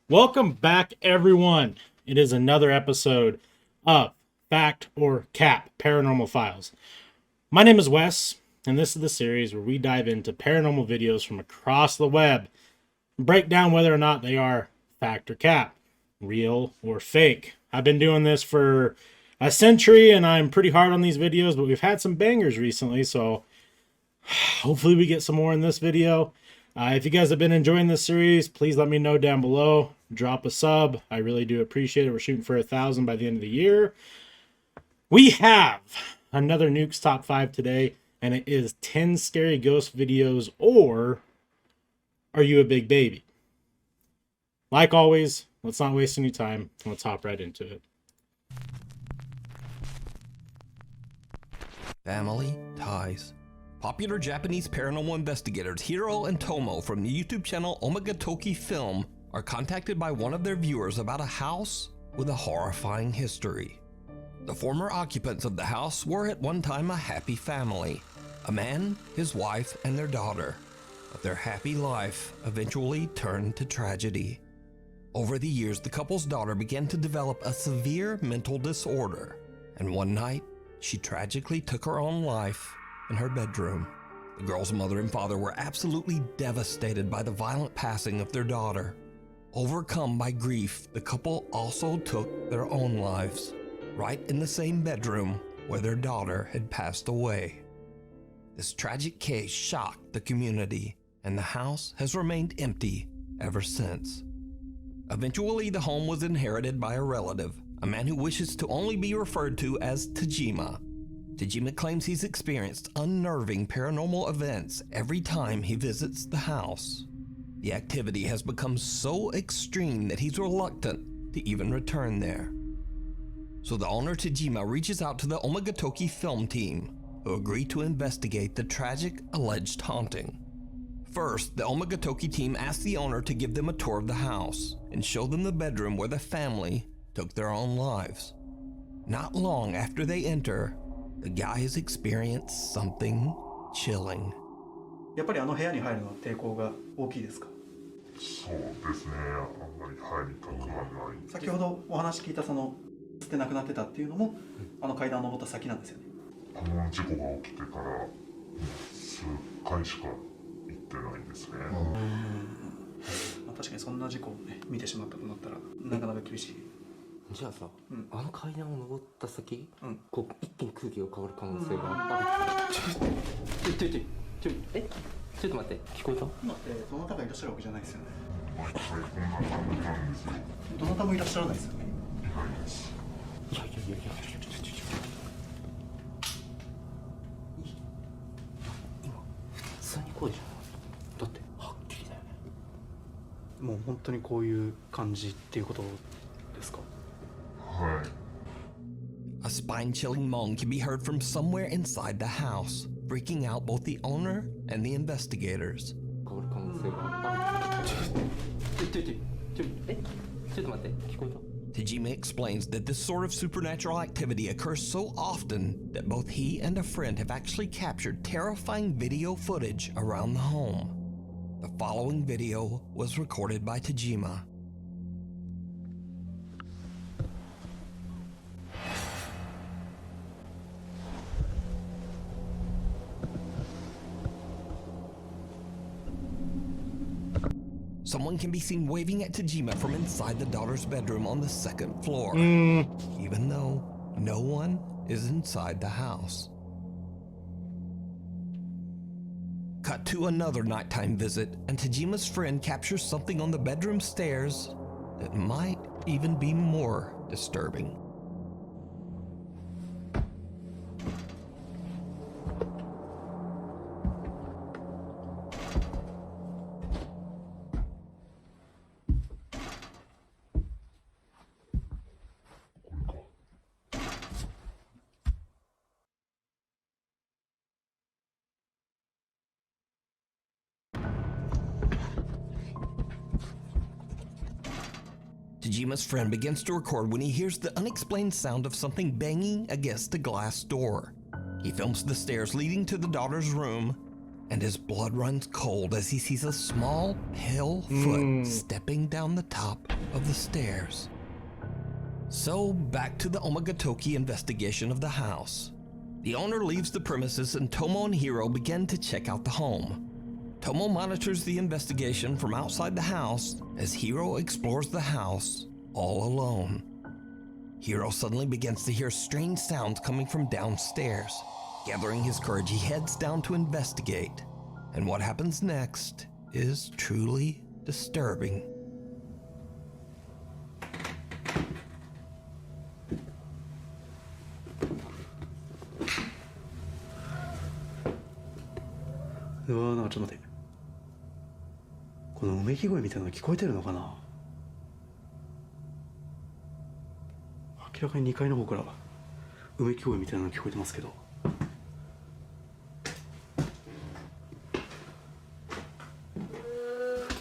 Welcome back, everyone. It is another episode of Fact or Cap Paranormal Files. My name is Wes, and this is the series where we dive into paranormal videos from across the web and break down whether or not they are fact or cap, real or fake. I've been doing this for a century, and I'm pretty hard on these videos, but we've had some bangers recently, so hopefully we get some more in this video. If you guys have been enjoying this series, please let me know down below. Drop a sub. I really do appreciate it. We're shooting for 1,000 by the end of the year. We have another Nukes Top 5 today, and it is 10 scary ghost videos, or are you a big baby? Like always, let's not waste any time. Let's hop right into it. Family ties. Popular Japanese paranormal investigators Hiro and Tomo from the YouTube channel Omagatoki Film are contacted by one of their viewers about a house with a horrifying history. The former occupants of the house were at one time a happy family, a man, his wife, and their daughter. But their happy life eventually turned to tragedy. Over the years, the couple's daughter began to develop a severe mental disorder, and one night, she tragically took her own life in her bedroom. The girl's mother and father were absolutely devastated by the violent passing of their daughter. Overcome by grief, the couple also took their own lives, right in the same bedroom where their daughter had passed away. This tragic case shocked the community, and the house has remained empty ever since. Eventually, the home was inherited by a relative, a man who wishes to only be referred to as Tajima. Tajima claims he's experienced unnerving paranormal events every time he visits the house. The activity has become so extreme that he's reluctant to even return there. So the owner Tajima reaches out to the Omagatoki Film team, who agree to investigate the tragic alleged haunting. First, the Omagatoki team asks the owner to give them a tour of the house and show them the bedroom where the family took their own lives. Not long after they enter, the guys experience something chilling. やっぱりあの部屋に入るのは抵抗が大きいですか？そうですね、あんまり入りたくはない。先ほどお話聞いたその捨てなくなってたっていうのも、あの階段を登った先なんですよね。この事故が起きてから数回しか行ってないですね。まあ、確かにそんな事故をね見てしまったとなったらなかなか厳しい。じゃあさ、あの階段を登った先、こう一気に空気が変わる可能性がある。ちょっと待って、聞こえた？今ってどなたがいらっしゃるわけじゃないですよね。毎回こんな感じなんですよ。どなたもいらっしゃらないですよね。いないです。いや今普通に声じゃん。だってはっきりだよね。もう本当にこういう感じっていうことですか？はい。A spine-chilling moan can be heard from somewhere inside the house, freaking out both the owner and the investigators. 変わる可能性がある。ちょっと待って、聞こえたTajima explains that this sort of supernatural activity occurs so often that both he and a friend have actually captured terrifying video footage around the home. The following video was recorded by Tajima. Someone can be seen waving at Tajima from inside the daughter's bedroom on the second floor, even though no one is inside the house. Cut to another nighttime visit, and Tajima's friend captures something on the bedroom stairs that might even be more disturbing. Tajima's friend begins to record when he hears the unexplained sound of something banging against a glass door. He films the stairs leading to the daughter's room and his blood runs cold as he sees a small, pale foot stepping down the top of the stairs. So, back to the Omagatoki investigation of the house. The owner leaves the premises and Tomo and Hiro begin to check out the home. Tomo monitors the investigation from outside the house as Hiro explores the house all alone. Hiro suddenly begins to hear strange sounds coming from downstairs. Gathering his courage, he heads down to investigate. And what happens next is truly disturbing.ちょっと待って。このうめき声みたいなの聞こえてるのかな。明らかに2階の方からうめき声みたいなの聞こえてますけど。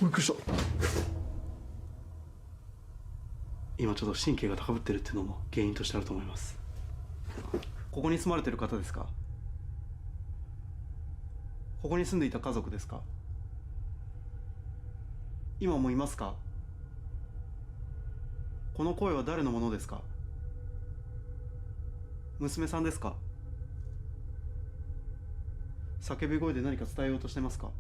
びっくりした。今ちょっと神経が高ぶってるっていうのも原因としてあると思います。ここに住まれてる方ですか？ここに住んでいた家族ですか？今もいますか？この声は誰のものですか？娘さんですか？叫び声で何か伝えようとしてますか？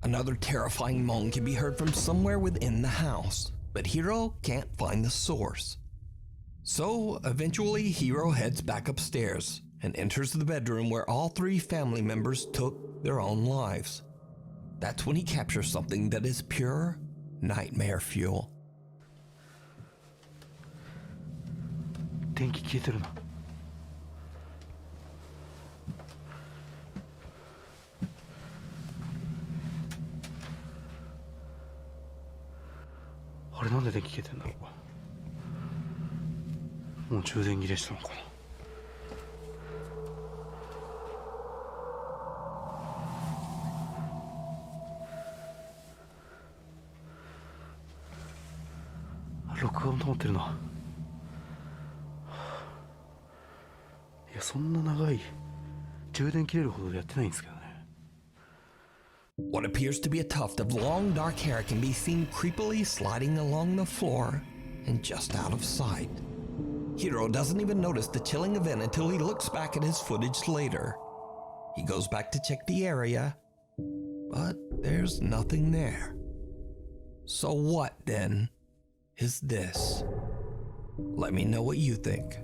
Another terrifying moan can be heard from somewhere within the house, but Hiro can't find the source. So, eventually, Hiro heads back upstairs and enters the bedroom where all three family members took their own lives. That's when he captures something that is pure nightmare fuel. 電気消えてるな。あれなんで電気消えてんだろう。もう充電切れしたのかな。録画も止まってるな。いや、そんな長い充電切れるほどでやってないんですけどね。 What appears to be a tuft of long dark hair can be seen creepily sliding along the floor and just out of sight. Hiro doesn't even notice the chilling event until he looks back at his footage later. He goes back to check the area, but there's nothing there. So what, then, is this? Let me know what you think.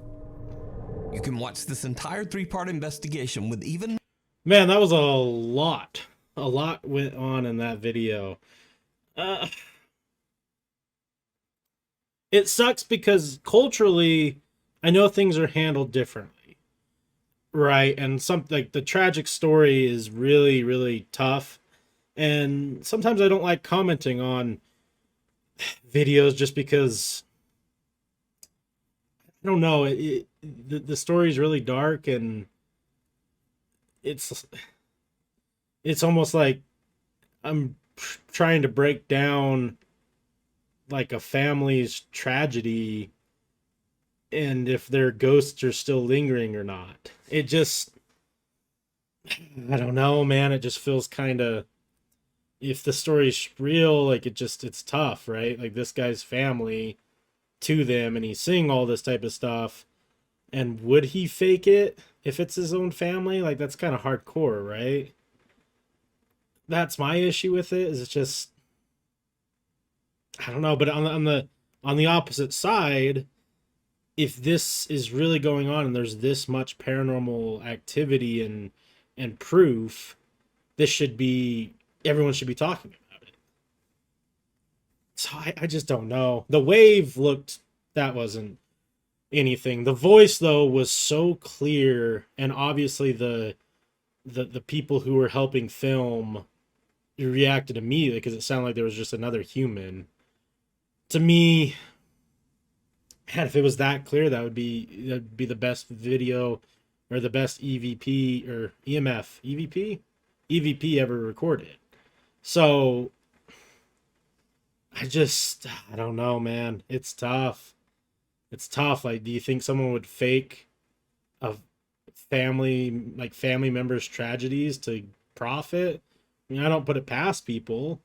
You can watch this entire 3-part investigation with even... Man, that was a lot. A lot went on in that video. It sucks because culturally, I know things are handled differently, right? And like the tragic story is really, really tough. And sometimes I don't like commenting on videos just because, I don't know, the story is really dark, and it's almost like I'm trying to break down like a family's tragedy and if their ghosts are still lingering or not. It just, I don't know, man. It just feels kind of, if the story's real, like it's tough, right? Like this guy's family to them, and he's seeing all this type of stuff. And would he fake it if it's his own family? Like that's kind of hardcore, right? That's my issue with it. Is it's just, I don't know. But on the opposite side, if this is really going on and there's this much paranormal activity and proof, everyone should be talking about it. So I just don't know. The wave that wasn't anything. The voice though was so clear, and obviously the people who were helping film reacted immediately because it sounded like there was just another human. To me, man, if it was that clear, that'd be the best video or the best EVP or EVP ever recorded. So I don't know, man. It's tough. It's tough. Like, do you think someone would fake family members' tragedies to profit. I mean, I don't put it past people,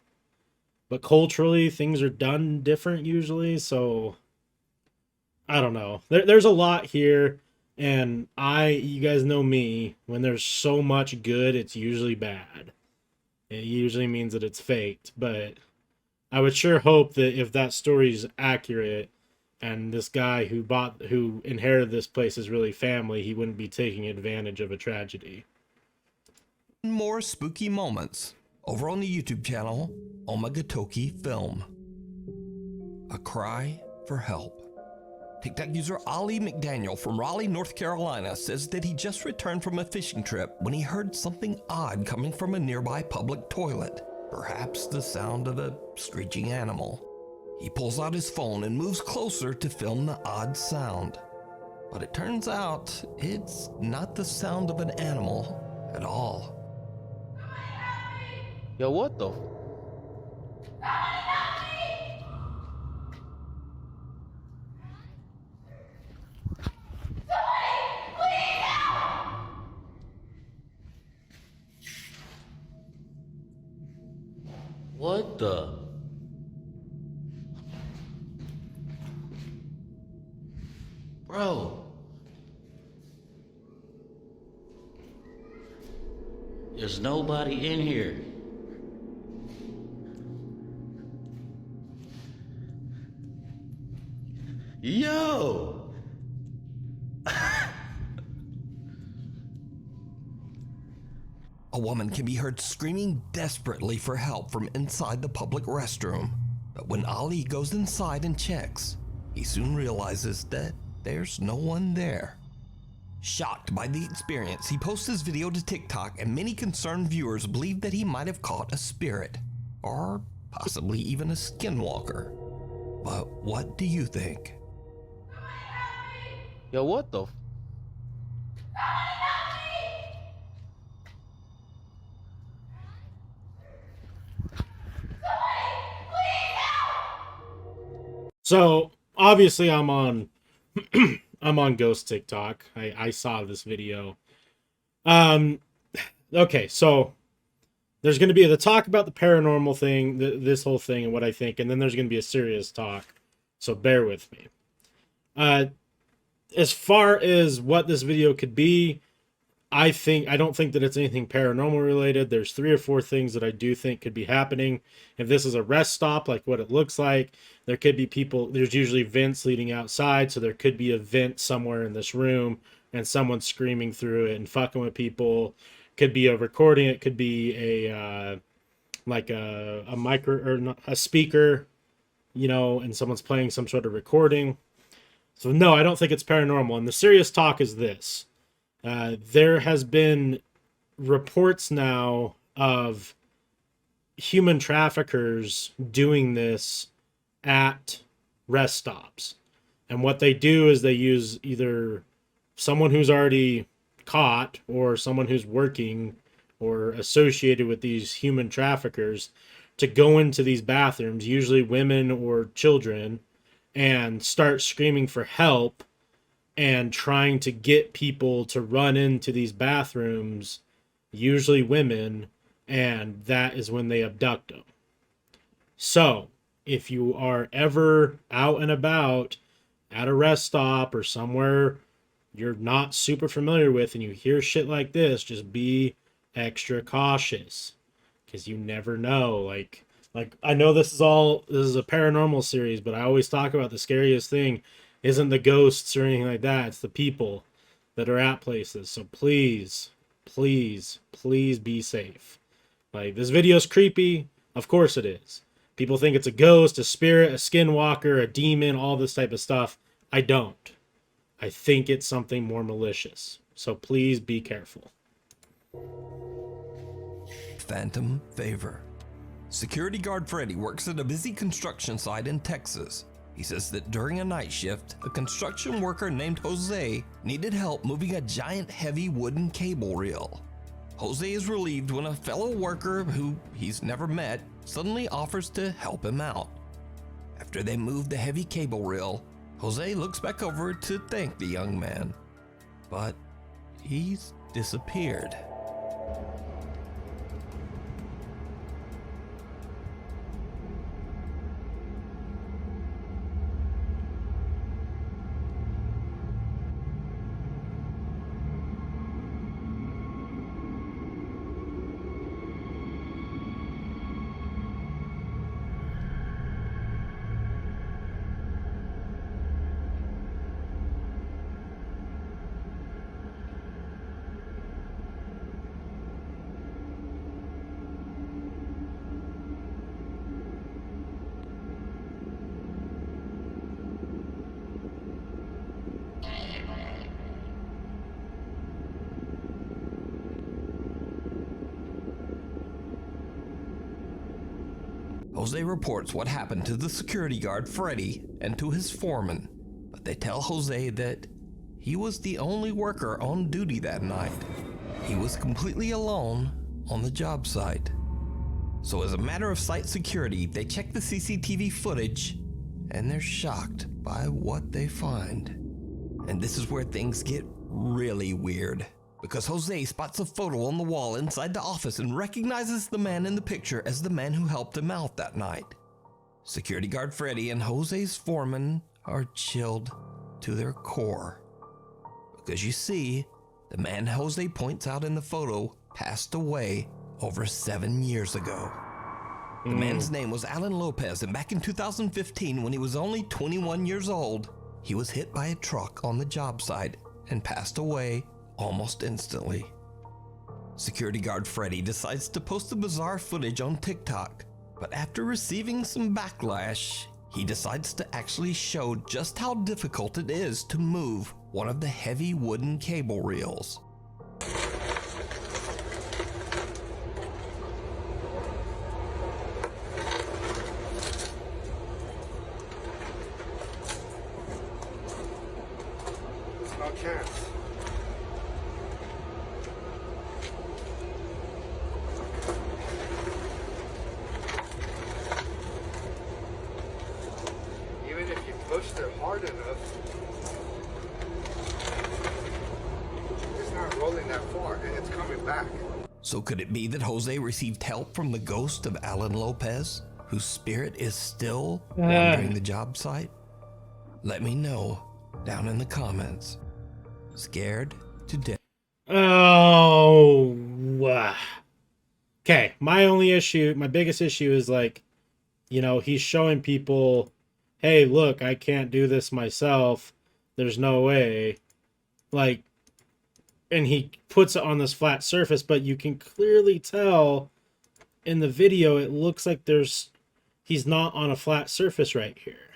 but culturally things are done different usually. So I don't know. There's a lot here, and you guys know me. When there's so much good, it's usually bad. It usually means that it's faked, but I would sure hope that if that story is accurate, and this guy who inherited this place is really family, he wouldn't be taking advantage of a tragedy. More spooky moments over on the YouTube channel Omagatoki Film. A cry for help. TikTok user Ali McDaniel from Raleigh, North Carolina says that he just returned from a fishing trip when he heard something odd coming from a nearby public toilet. Perhaps the sound of a screeching animal. He pulls out his phone and moves closer to film the odd sound. But it turns out it's not the sound of an animal at all. Yo, what the? What the? Bro. There's nobody in here. Yo! A woman can be heard screaming desperately for help from inside the public restroom. But when Ali goes inside and checks, he soon realizes that there's no one there. Shocked by the experience, he posts his video to TikTok, and many concerned viewers believe that he might have caught a spirit, or possibly even a skinwalker. But what do you think? Yo, what the? So obviously I'm on I'm on ghost TikTok. I saw this video. Okay, so there's going to be the talk about the paranormal thing, this whole thing and what I think, and then there's going to be a serious talk. So bear with me. As far as what this video could be, I don't think that it's anything paranormal related. There's 3 or 4 things that I do think could be happening. If this is a rest stop, like what it looks like, there could be people, there's usually vents leading outside, so there could be a vent somewhere in this room and someone screaming through it and fucking with people. Could be a recording, it could be a micro or a speaker, and someone's playing some sort of recording. So no, I don't think it's paranormal. And the serious talk is this. There has been reports now of human traffickers doing this at rest stops. And what they do is they use either someone who's already caught or someone who's working or associated with these human traffickers to go into these bathrooms, usually women or children, and start screaming for help and trying to get people to run into these bathrooms, usually women, and that is when they abduct them. So, if you are ever out and about at a rest stop or somewhere you're not super familiar with and you hear shit like this, just be extra cautious, because you never know. Like I know this is a paranormal series, but I always talk about the scariest thing isn't the ghosts or anything like that. It's the people that are at places. So please, please, please be safe. Like, this video is creepy. Of course it is. People think it's a ghost, a spirit, a skinwalker, a demon, all this type of stuff. I don't. I think it's something more malicious. So please be careful. Phantom favor. Security guard Freddy works at a busy construction site in Texas. He says that during a night shift, a construction worker named Jose needed help moving a giant heavy wooden cable reel. Jose is relieved when a fellow worker who he's never met suddenly offers to help him out. After they move the heavy cable reel, Jose looks back over to thank the young man. But he's disappeared. Jose reports what happened to the security guard Freddy and to his foreman, but they tell Jose that he was the only worker on duty that night. He was completely alone on the job site. So as a matter of site security, they check the CCTV footage and they're shocked by what they find. And this is where things get really weird, because Jose spots a photo on the wall inside the office and recognizes the man in the picture as the man who helped him out that night. Security guard Freddy and Jose's foreman are chilled to their core, because you see, the man Jose points out in the photo passed away over 7 years ago. The man's name was Alan Lopez, and back in 2015, when he was only 21 years old, he was hit by a truck on the job site and passed away almost instantly. Security guard Freddy decides to post the bizarre footage on TikTok, but after receiving some backlash, he decides to actually show just how difficult it is to move one of the heavy wooden cable reels. No chance. Even if you pushed it hard enough, it's not rolling that far and it's coming back. So could it be that Jose received help from the ghost of Alan Lopez, whose spirit is still wandering the job site? Let me know down in the comments. Scared to death. Oh, okay. My biggest issue is like, he's showing people, hey, look, I can't do this myself. There's no way. Like, and he puts it on this flat surface, but you can clearly tell in the video, it looks like he's not on a flat surface right here,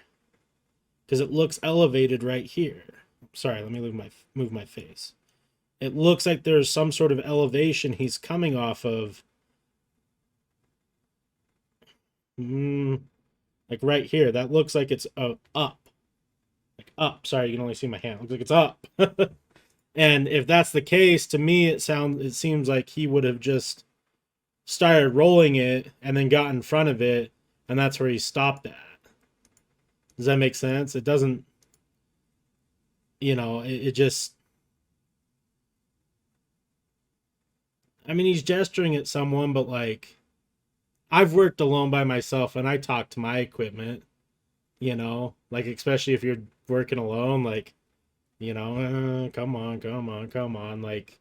because it looks elevated right here. Sorry, let me move my face. It looks like there's some sort of elevation he's coming off of. Like right here. That looks like it's up. Like up. Sorry, you can only see my hand. It looks like it's up. And if that's the case, to me it seems like he would have just started rolling it and then got in front of it, and that's where he stopped at. Does that make sense? It doesn't. It just, I mean, he's gesturing at someone, but like, I've worked alone by myself and I talk to my equipment, like, especially if you're working alone, like, come on. Like,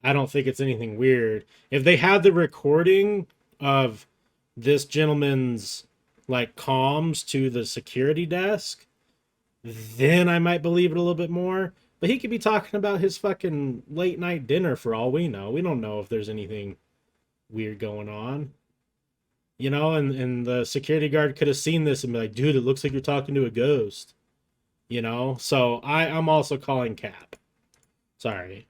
I don't think it's anything weird. If they had the recording of this gentleman's like comms to the security desk, then I might believe it a little bit more. But he could be talking about his fucking late night dinner for all we know. We don't know if there's anything weird going on. And the security guard could have seen this and be like, dude, it looks like you're talking to a ghost. So I'm also calling Cap. Sorry.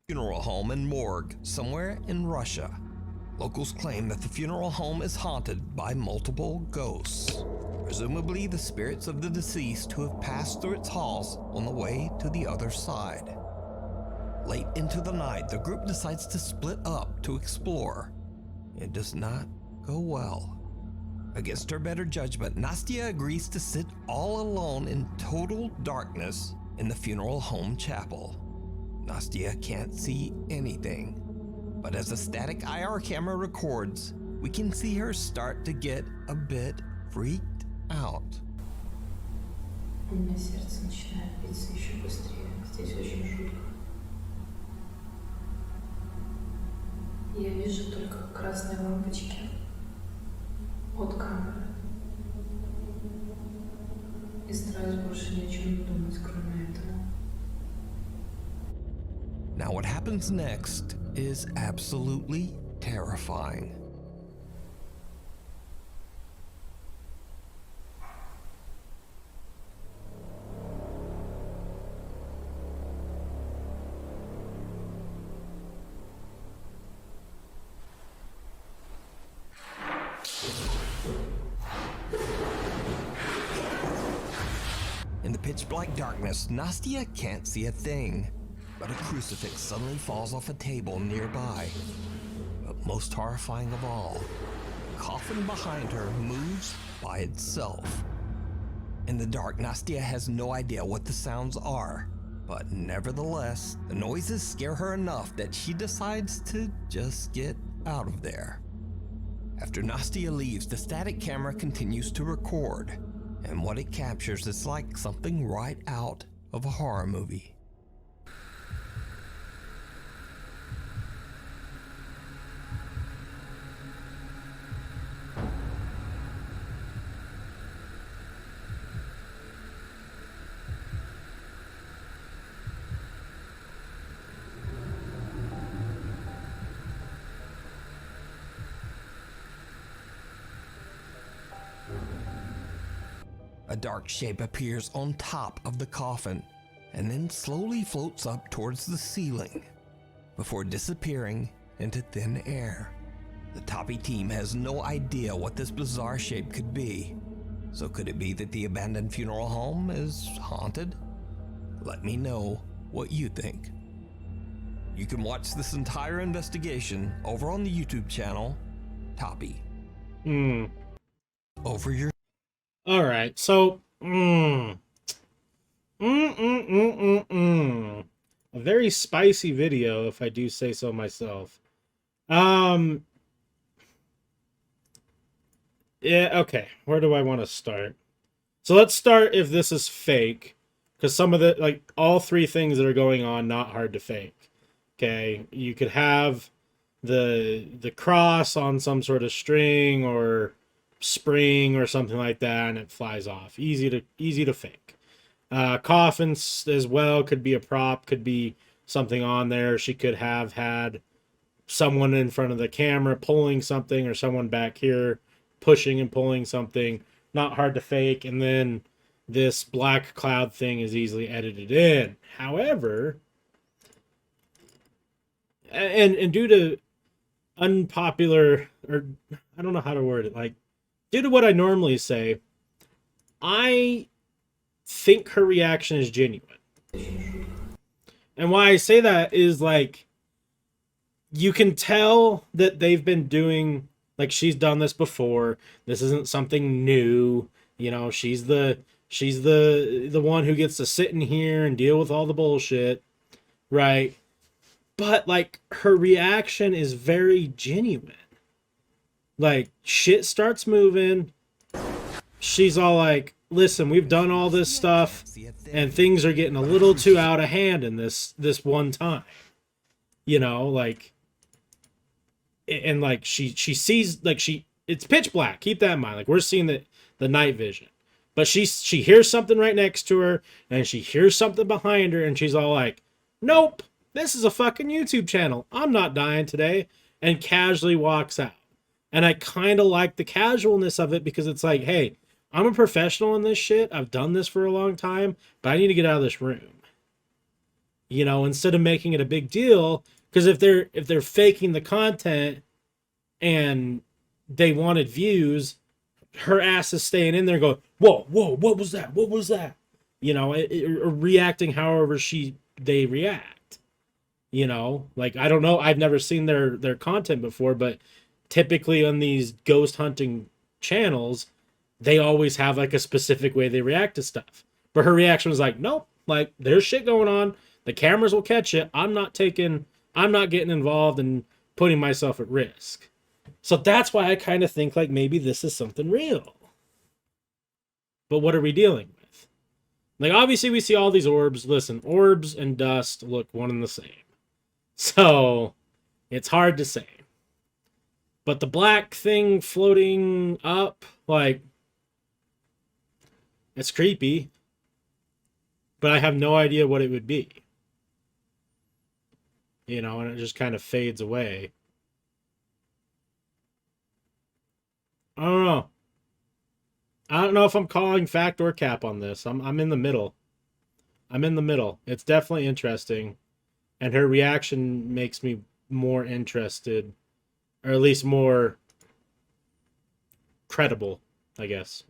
Funeral home and morgue somewhere in Russia. Locals claim that the funeral home is haunted by multiple ghosts, presumably the spirits of the deceased who have passed through its halls on the way to the other side. Late into the night, the group decides to split up to explore. It does not go well. Against her better judgment, Nastya agrees to sit all alone in total darkness in the funeral home chapel. Nastya can't see anything, but as the static IR camera records, we can see her start to get a bit freaked out. У меня сердце начинает биться еще быстрее. Здесь очень жутко. Я вижу только красные лампочки от камеры. И стараюсь больше ни о чем не думать, кроме этого. Now what happens next is absolutely terrifying. In the pitch black darkness, Nastya can't see a thing, but a crucifix suddenly falls off a table nearby. But most horrifying of all, the coffin behind her moves by itself. In the dark, Nastya has no idea what the sounds are, but nevertheless, the noises scare her enough that she decides to just get out of there. After Nastya leaves, the static camera continues to record, and what it captures is like something right out of a horror movie. A dark shape appears on top of the coffin and then slowly floats up towards the ceiling before disappearing into thin air. The Toppy team has no idea what this bizarre shape could be. So could it be that the abandoned funeral home is haunted? Let me know what you think. You can watch this entire investigation over on the YouTube channel, Toppy. Over your... All right, so a very spicy video, if I do say so myself. Yeah, okay. Where do I want to start? So let's start if this is fake, because some of the, like, all three things that are going on, not hard to fake. Okay, you could have the cross on some sort of string or spring or something like that, and it flies off. Easy to fake. Coffins as well could be a prop, could be something on there. She could have had someone in front of the camera pulling something, or someone back here pushing and pulling something. Not hard to fake. And then this black cloud thing is easily edited in. However, and due to unpopular, or I don't know how to word it, like, due to what I normally say, I think her reaction is genuine. And why I say that is, like, you can tell that they've been doing, like, she's done this before. This isn't something new. You know, she's the one who gets to sit in here and deal with all the bullshit, right? But, like, her reaction is very genuine. Like, shit starts moving. She's all like, listen, we've done all this stuff, and things are getting a little too out of hand in this one time. You know, like, and like she sees, like, it's pitch black. Keep that in mind. Like, we're seeing the night vision. But she hears something right next to her, and she hears something behind her, and she's all like, nope, this is a fucking YouTube channel. I'm not dying today. And casually walks out. And I kind of like the casualness of it, because it's like, hey, I'm a professional in this shit. I've done this for a long time, but I need to get out of this room. You know, instead of making it a big deal, because if they're faking the content and they wanted views, her ass is staying in there going, whoa, what was that? What was that? You know, or reacting however they react. You know, like, I don't know. I've never seen their content before, but typically on these ghost hunting channels, they always have, like, a specific way they react to stuff. But her reaction was like, nope, Like, there's shit going on. The cameras will catch it. I'm not getting involved and putting myself at risk. So that's why I kind of think like maybe this is something real. But what are we dealing with? Like, obviously we see all these orbs. Listen, orbs and dust look one and the same. So it's hard to say. But the black thing floating up, like, it's creepy. But I have no idea what it would be. You know, and it just kind of fades away. I don't know. I don't know if I'm calling fact or cap on this. I'm in the middle. I'm in the middle. It's definitely interesting. And her reaction makes me more interested. Or at least more credible, I guess.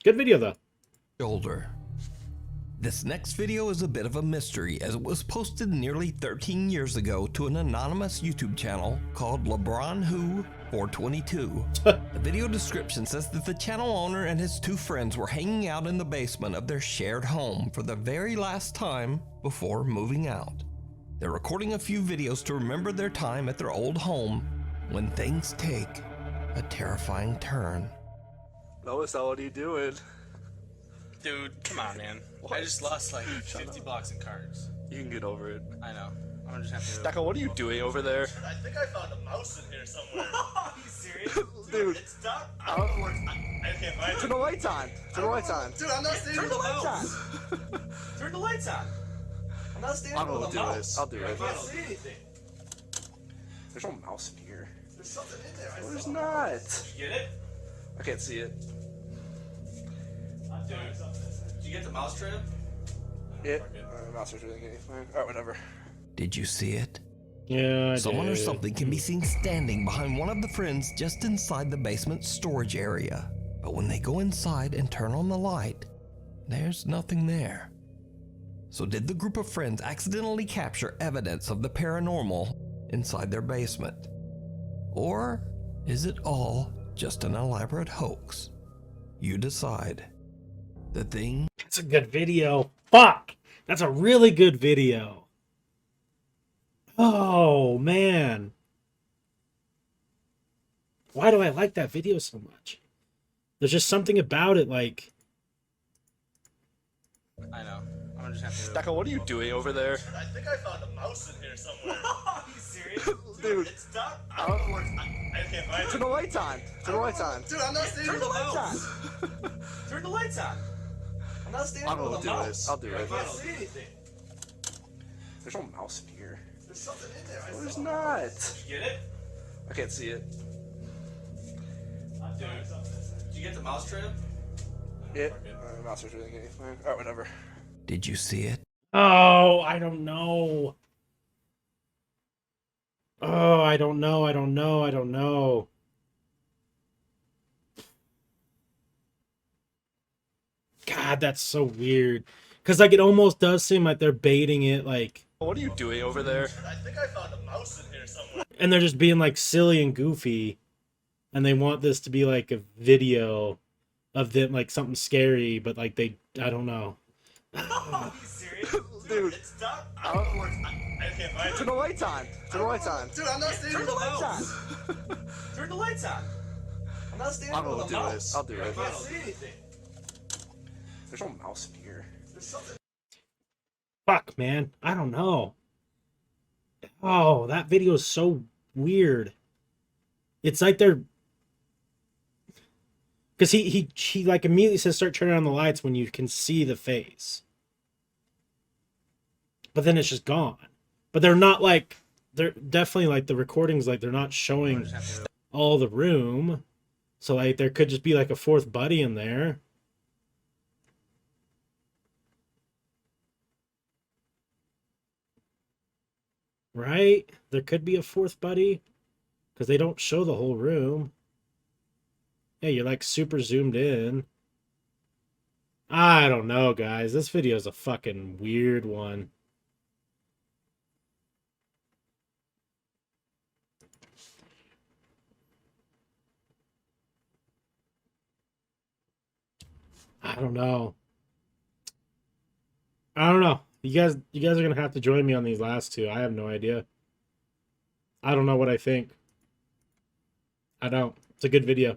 Good video, though. Shoulder. This next video is a bit of a mystery as it was posted nearly 13 years ago to an anonymous YouTube channel called LeBron Who 422. The video description says that the channel owner and his two friends were hanging out in the basement of their shared home for the very last time before moving out. They're recording a few videos to remember their time at their old home when things take a terrifying turn. Lois, what are you doing? Dude, come on, man. I just lost like 50 bucks in cards. You can get over it. I know. I'm gonna just have to. Stacko, what are you doing over there? I think I found a mouse in here somewhere. Are you serious? Dude, It's stuck. I don't know where I can't find it. turn the lights on. Turn the lights on. Dude, I'm not standing Turn with the a lights mouse. Turn the lights on. I'm not standing I'm with gonna a do mouse. it. I'll do I it. can't see anything. There's no mouse in here. There's something in there. No, there's not. Get it? I can't see it. Dude, did you get the mouse trap? Yeah. Mouse is really anything. Alright, whatever. Did you see it? Yeah, I Someone or did. something can be seen standing behind one of the friends just inside the basement storage area. But when they go inside and turn on the light, there's nothing there. So did the group of friends accidentally capture evidence of the paranormal inside their basement? Or is it all just an elaborate hoax? You decide. The thing That's a good video. Fuck! That's a really good video. Oh, man. Why do I like that video so much? There's just something about it, like... I know. I'm gonna just have to. Stacko, what are you doing over there? I think I found a mouse in here somewhere. Are you serious? Dude, It's stuck. I don't know where I can't find turn it. the lights on. Turn the lights on. Dude, I'm not standing Turn with the a lights mouse. Turn the lights on. I'm not standing I'm with gonna a do it. mouse. I'll do I it. can't see anything. There's no mouse in here. There's something in there. No, there's not. Did you get it? I can't see it. Dude, did you get the mouse trap? Yeah. Mouse is really anything. Alright, whatever. Did you see it? Oh, I don't know. Oh, I don't know. I don't know. I don't know. God, that's so weird. Because, like, it almost does seem like they're baiting it, like... What are you doing over there? I think I found a mouse in here somewhere. And they're just being, like, silly and goofy. And they want this to be, like, a video of them, like, something scary. But, like, they... I don't know. Are you serious? Dude, It's stuck. I don't know where I can't find turn it. the lights on. Turn the lights on. Dude, I'm not standing Turn with the a lights mouse. Turn the lights on. I'm not standing I'm with gonna a do it. mouse. I'll do I it. can't see anything. There's no mouse in here. There's something. Fuck, man. I don't know. Oh, that video is so weird. It's like they're... Because he like immediately says start turning on the lights when you can see the face. But then it's just gone. But they're not like... They're definitely like the recordings, like they're not showing all the room. So like there could just be like a fourth buddy in there. Right? There could be a fourth buddy. Because they don't show the whole room. Yeah, you're like super zoomed in. I don't know, guys. This video is a fucking weird one. I don't know. I don't know. You guys are gonna have to join me on these last two. I have no idea. I don't know what I think. I don't. It's a good video.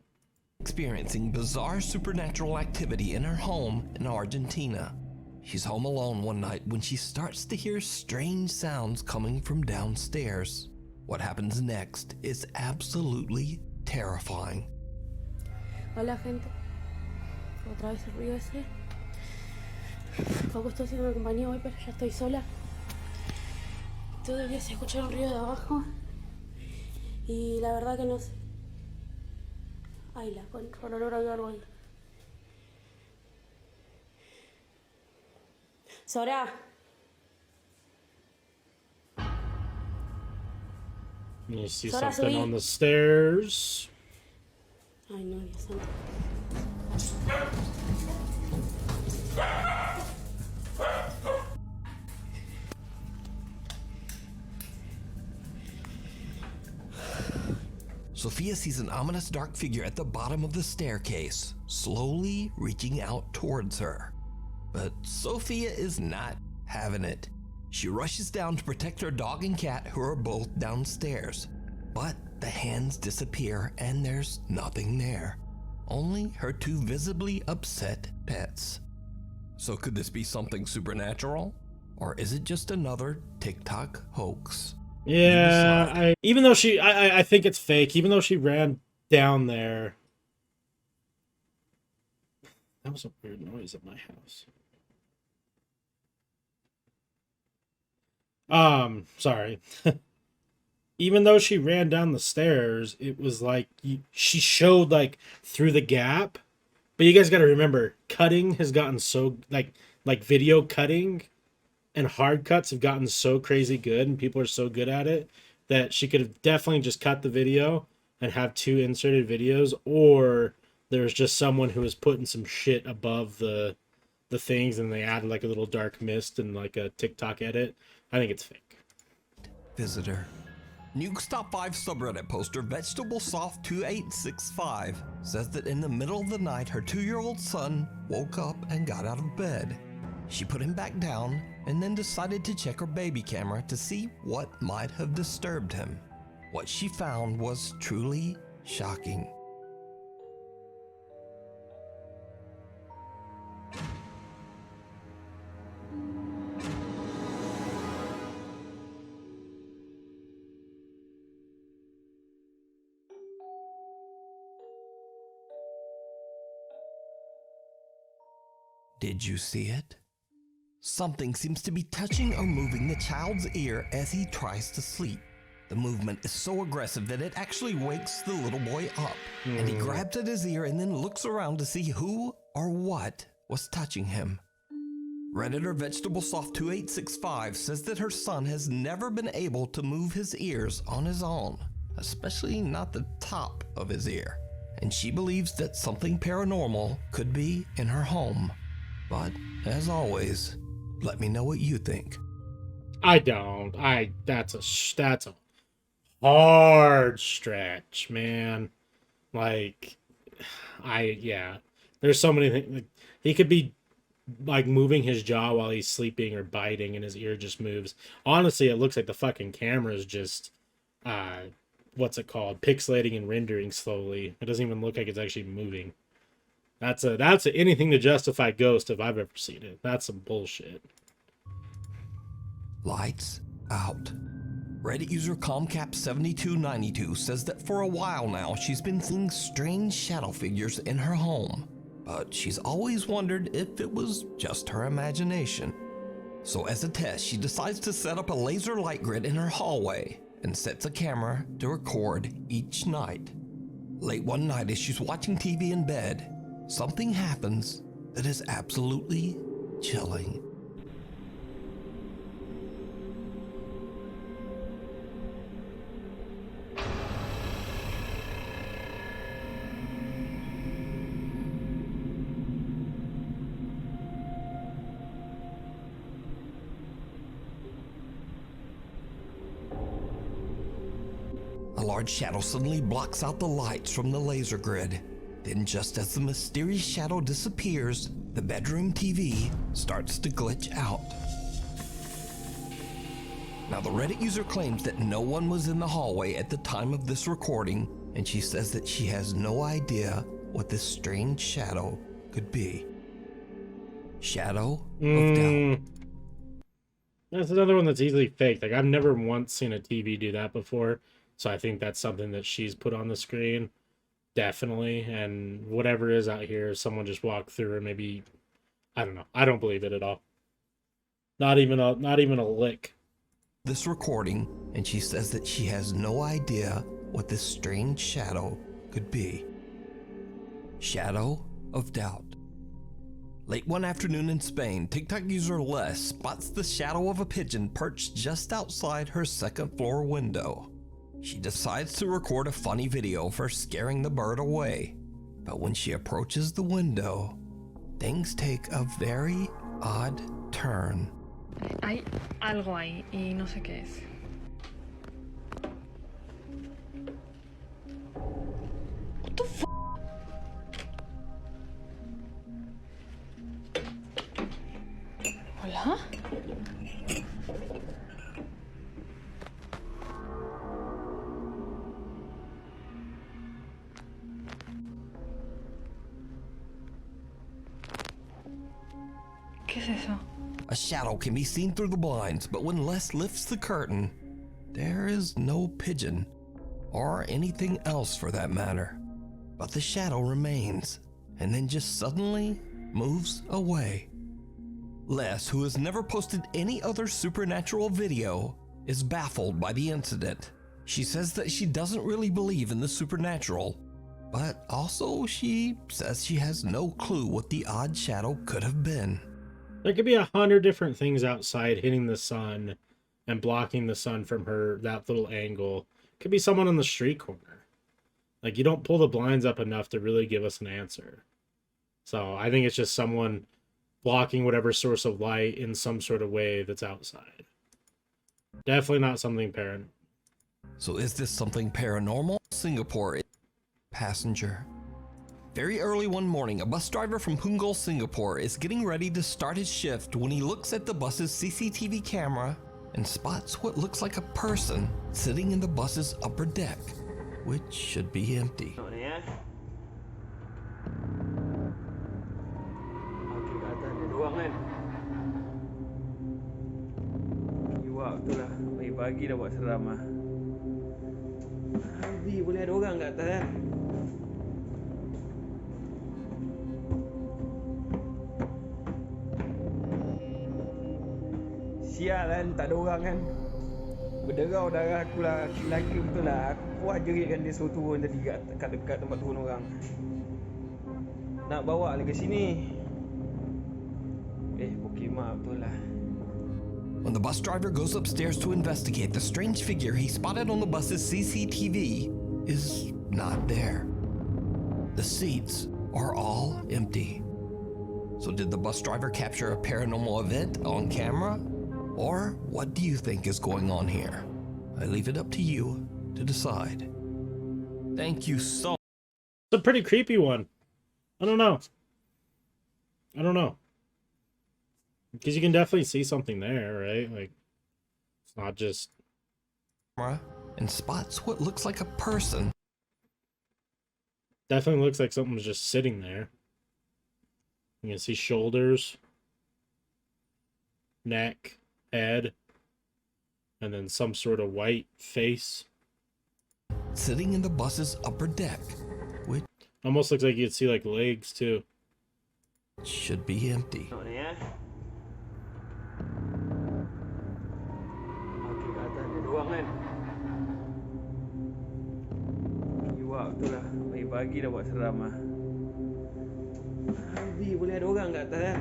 Experiencing bizarre supernatural activity in her home in Argentina. She's home alone one night when she starts to hear strange sounds coming from downstairs. What happens next is absolutely terrifying. Hola, gente. Otra vez el ruido ese. Poco estoy haciendo compañía hoy, pero ya estoy sola. Todavía se escucha un ruido de abajo. Y la verdad que no sé. Ay, la con olor hay algo ahí. Sora. You see Sora, something subí. on the stairs. Ay, no, Dios santo. Sophia sees an ominous dark figure at the bottom of the staircase, slowly reaching out towards her. But Sophia is not having it. She rushes down to protect her dog and cat, who are both downstairs. But the hands disappear and there's nothing there. Only her two visibly upset pets. So could this be something supernatural? Or is it just another TikTok hoax? Yeah, I think it's fake. Even though she ran down there. That was a weird noise at my house. Sorry. Even though she ran down the stairs, it was like she showed like through the gap. But you guys got to remember, cutting has gotten so like video cutting and hard cuts have gotten so crazy good, and people are so good at it that she could have definitely just cut the video and have two inserted videos, or there's just someone who was putting some shit above the things and they added like a little dark mist and like a TikTok edit. I think it's fake. Visitor. Nuke's Top 5 subreddit poster VegetableSoft2865 says that in the middle of the night, her 2-year-old son woke up and got out of bed. She put him back down and then decided to check her baby camera to see what might have disturbed him. What she found was truly shocking. Did you see it? Something seems to be touching or moving the child's ear as he tries to sleep. The movement is so aggressive that it actually wakes the little boy up, and he grabs at his ear and then looks around to see who or what was touching him. Redditor VegetableSoft2865 says that her son has never been able to move his ears on his own, especially not the top of his ear, and she believes that something paranormal could be in her home. But, as always, let me know what you think. I don't. That's a hard stretch, man. Like, there's so many things. Like, he could be like moving his jaw while he's sleeping or biting and his ear just moves. Honestly, it looks like the fucking camera is just what's it called? Pixelating and rendering slowly. It doesn't even look like it's actually moving. That's anything to justify Ghost if I've ever seen it. That's some bullshit. Lights out. Reddit user ComCap7292 says that for a while now she's been seeing strange shadow figures in her home, but she's always wondered if it was just her imagination. So as a test, she decides to set up a laser light grid in her hallway and sets a camera to record each night. Late one night as she's watching TV in bed, something happens that is absolutely chilling. A large shadow suddenly blocks out the lights from the laser grid. Then just as the mysterious shadow disappears, the bedroom TV starts to glitch out. Now the Reddit user claims that no one was in the hallway at the time of this recording, and she says that she has no idea what this strange shadow could be. Shadow of doubt. That's another one that's easily faked. Like, I've never once seen a TV do that before, so I think that's something that she's put on the screen. Definitely. And whatever is out here, someone just walked through, or maybe, I don't know. I don't believe it at all. Not even a lick. This recording, and she says that she has no idea what this strange shadow could be. Shadow of doubt. Late one afternoon in Spain, TikTok user Les spots the shadow of a pigeon perched just outside her second floor window. She decides to record a funny video for scaring the bird away. But when she approaches the window, things take a very odd turn. Hay algo ahí y no sé qué es. What the f***? ¿Hola? ¿Qué es eso? A shadow can be seen through the blinds, but when Les lifts the curtain, there is no pigeon, or anything else for that matter. But the shadow remains, and then just suddenly moves away. Les, who has never posted any other supernatural video, is baffled by the incident. She says that she doesn't really believe in the supernatural, but also she says she has no clue what the odd shadow could have been. There could be 100 different things outside hitting the sun and blocking the sun from that little angle. Could be someone on the street corner. Like, you don't pull the blinds up enough to really give us an answer. So I think it's just someone blocking whatever source of light in some sort of way that's outside. Definitely not something paranormal. So is this something paranormal? Singapore passenger. Very early one morning, a bus driver from Punggol, Singapore is getting ready to start his shift when he looks at the bus's CCTV camera and spots what looks like a person sitting in the bus's upper deck, which should be empty. Pagi dah buat seram ah. Abi boleh ada orang kat atas kan? Sial kan, tak ada orang kan. Berderau darah aku lah, laki betul lah. Aku puas jeritkan dia suruh turun tadi kat dekat tempat turun orang. Nak bawa lagi sini. Pokemon betul lah. When the bus driver goes upstairs to investigate, the strange figure he spotted on the bus's CCTV is not there. The seats are all empty. So did the bus driver capture a paranormal event on camera? Or what do you think is going on here? I leave it up to you to decide. Thank you so much. It's a pretty creepy one. I don't know. Because you can definitely see something there, right? Like, it's not just... And spots what looks like a person. Definitely looks like something was just sitting there. You can see shoulders, neck, head, and then some sort of white face. Sitting in the bus's upper deck, which almost looks like you'd see like legs too. Should be empty. Betul lah, pagi dah buat seram ah. Abi boleh ada orang kat atas kan?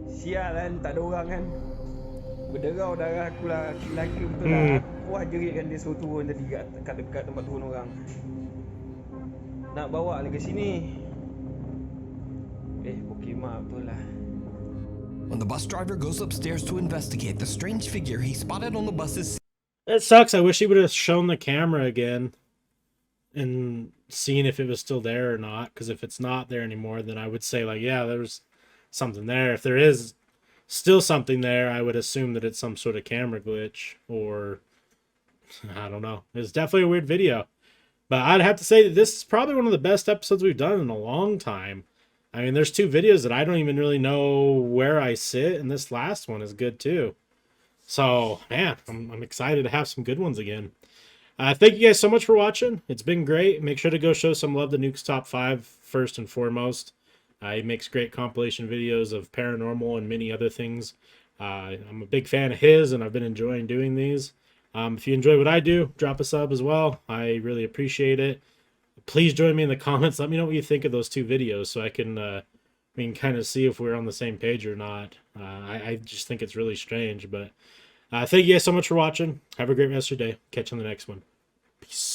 Sial kan, tak ada orang kan. Berderau darah aku lah, laki betul lah. Aku puas jeritkan dia suruh turun tadi kat dekat tempat turun orang. Nak bawa lagi sini. Pokemon betul lah. When the bus driver goes upstairs to investigate the strange figure he spotted on the bus's It sucks. I wish he would have shown the camera again and seen if it was still there or not. Because if it's not there anymore, then I would say, like, yeah, there's something there. If there is still something there, I would assume that it's some sort of camera glitch, or I don't know. It's definitely a weird video. But I'd have to say that this is probably one of the best episodes we've done in a long time. I mean, there's 2 videos that I don't even really know where I sit, and this last one is good too. So, man, I'm excited to have some good ones again. Thank you guys so much for watching. It's been great. Make sure to go show some love to Nuke's Top 5 first and foremost. He makes great compilation videos of paranormal and many other things. I'm a big fan of his, and I've been enjoying doing these. If you enjoy what I do, drop a sub as well. I really appreciate it. Please join me in the comments. Let me know what you think of those 2 videos so I can kind of see if we're on the same page or not. I just think it's really strange. But thank you guys so much for watching. Have a great rest of your day. Catch you on the next one. Peace.